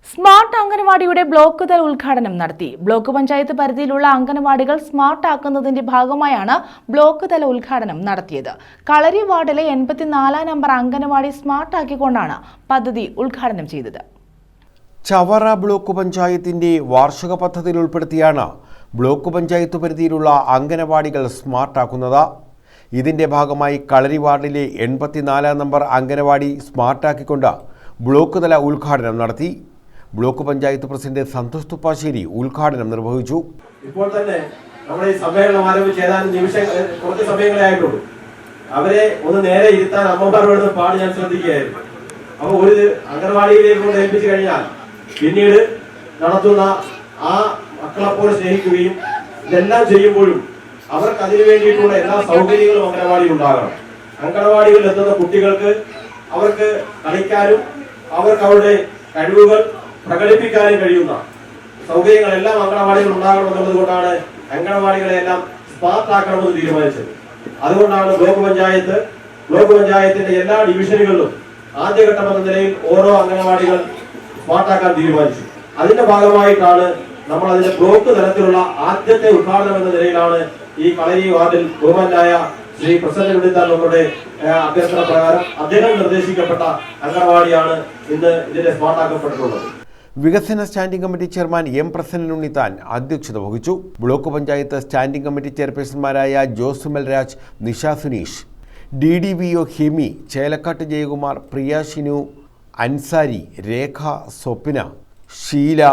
Smart അംഗനവാടിയുടെ block തല ഉദ്ഘാടനം നടത്തി. ബ്ലോക്ക് പഞ്ചായത്ത് പരിധിയിലുള്ള അംഗനവാടികൾ സ്മാർട്ട് ആക്കുന്നതിന്റെ ഭാഗമായാണ് ബ്ലോക്ക് തല ഉദ്ഘാടനം നടത്തിയത്. കളരി വാർഡിലെ 84 നമ്പർ അംഗനവാടി സ്മാർട്ട് ആക്കിക്കൊണ്ടാണ് പദ്ധതി ഉദ്ഘാടനം ചെയ്തത്. ചവറ ബ്ലോക്ക് പഞ്ചായത്തിന്റെ വാർഷിക പദ്ധതിയിൽ ഉൾപ്പെടുത്തിയാണ് ബ്ലോക്ക് പഞ്ചായത്ത് പരിധിയിലുള്ള അംഗനവാടികൾ സ്മാർട്ട് ആക്കുന്നത്. ഇതിന്റെ ഭാഗമായി കളരി വാർഡിലെ 84 നമ്പർ അംഗനവാടി സ്മാർട്ടാക്കിക്കൊണ്ട് ബ്ലോക്ക് തല ഉദ്ഘാടനം നടത്തി. ബ്ലോക്ക് പഞ്ചായത്ത് പ്രസിഡന്റ് സന്തോഷ് തുപ്പാശ്ശേരി ഉദ്ഘാടനം നിർവഹിച്ചു. ഇപ്പോൾ തന്നെ നമ്മുടെ ഈ സമ്മേളനം ആരംഭിച്ച് ഏതാനും കുറച്ച് സമയങ്ങളെ ആയിട്ടുള്ളൂ. അവരെ ഒന്ന് നേരെ ഇരുത്താൻ അമ്മമാരോട് പാടി ഞാൻ ശ്രദ്ധിക്കുകയായിരുന്നു. അപ്പോൾ ഒരു അംഗനവാടിയിലേക്ക് കൊണ്ട് ഏൽപ്പിച്ചു കഴിഞ്ഞാൽ പിന്നീട് നടത്തുന്ന ആ മക്കളെപ്പോലെ സ്നേഹിക്കുകയും ഇതെല്ലാം ചെയ്യുമ്പോഴും അവർക്ക് അതിനു വേണ്ടിയിട്ടുള്ള എല്ലാ സൗകര്യങ്ങളും അംഗനവാടിയിൽ ഉണ്ടാകണം. അംഗനവാടികളിൽ എത്തുന്ന കുട്ടികൾക്ക് അവർക്ക് കളിക്കാനും അവർക്ക് അവരുടെ കഴിവുകൾ പ്രകടിപ്പിക്കാനും കഴിയുന്ന സൗകര്യങ്ങളെല്ലാം അംഗനവാടികൾ ഉണ്ടാകണമെന്നുള്ളത് കൊണ്ടാണ് അംഗനവാടികളെല്ലാം സ്മാർട്ട് ആക്കണമെന്ന് തീരുമാനിച്ചത്. അതുകൊണ്ടാണ് ബ്ലോക്ക് പഞ്ചായത്തിന്റെ എല്ലാ ഡിവിഷനുകളിലും ആദ്യഘട്ടം എന്ന നിലയിൽ ഓരോ അംഗനവാടികൾ സ്മാർട്ടാക്കാൻ തീരുമാനിച്ചു. അതിന്റെ ഭാഗമായിട്ടാണ് നമ്മൾ അതിന്റെ ബ്ലോക്ക് തലത്തിലുള്ള ആദ്യത്തെ ഉദ്ഘാടനം എന്ന നിലയിലാണ് ഈ കളരി വാർഡിൽ ബഹുമാനായ ശ്രീ പ്രസിഡന്റ് ഉണ്ണിത്താനോടെ അഭ്യർത്ഥന പ്രകാരം അദ്ദേഹം നിർദ്ദേശിക്കപ്പെട്ട അംഗനവാടിയാണ് ഇന്ന് ഇതിന്റെ സ്മാർട്ടാക്കപ്പെട്ടിട്ടുള്ളത്. വികസന standing committee chairman M Prasannan Unnithan അധ്യക്ഷത വഹിച്ചു. ബ്ലോക്ക് പഞ്ചായത്ത് സ്റ്റാൻഡിംഗ് കമ്മിറ്റി ചെയർപേഴ്സൺമാരായ ജോസുമൽ രാജ്, നിഷ സുനീഷ്, DDVO ഹെമി, ചേലക്കാട്ട് ജയകുമാർ, പ്രിയ ഷിനു, അൻസാരി, രേഖ, സ്വപ്ന, ഷീല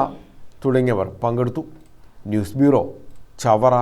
തുടങ്ങിയവർ പങ്കെടുത്തു. News bureau, Chavara.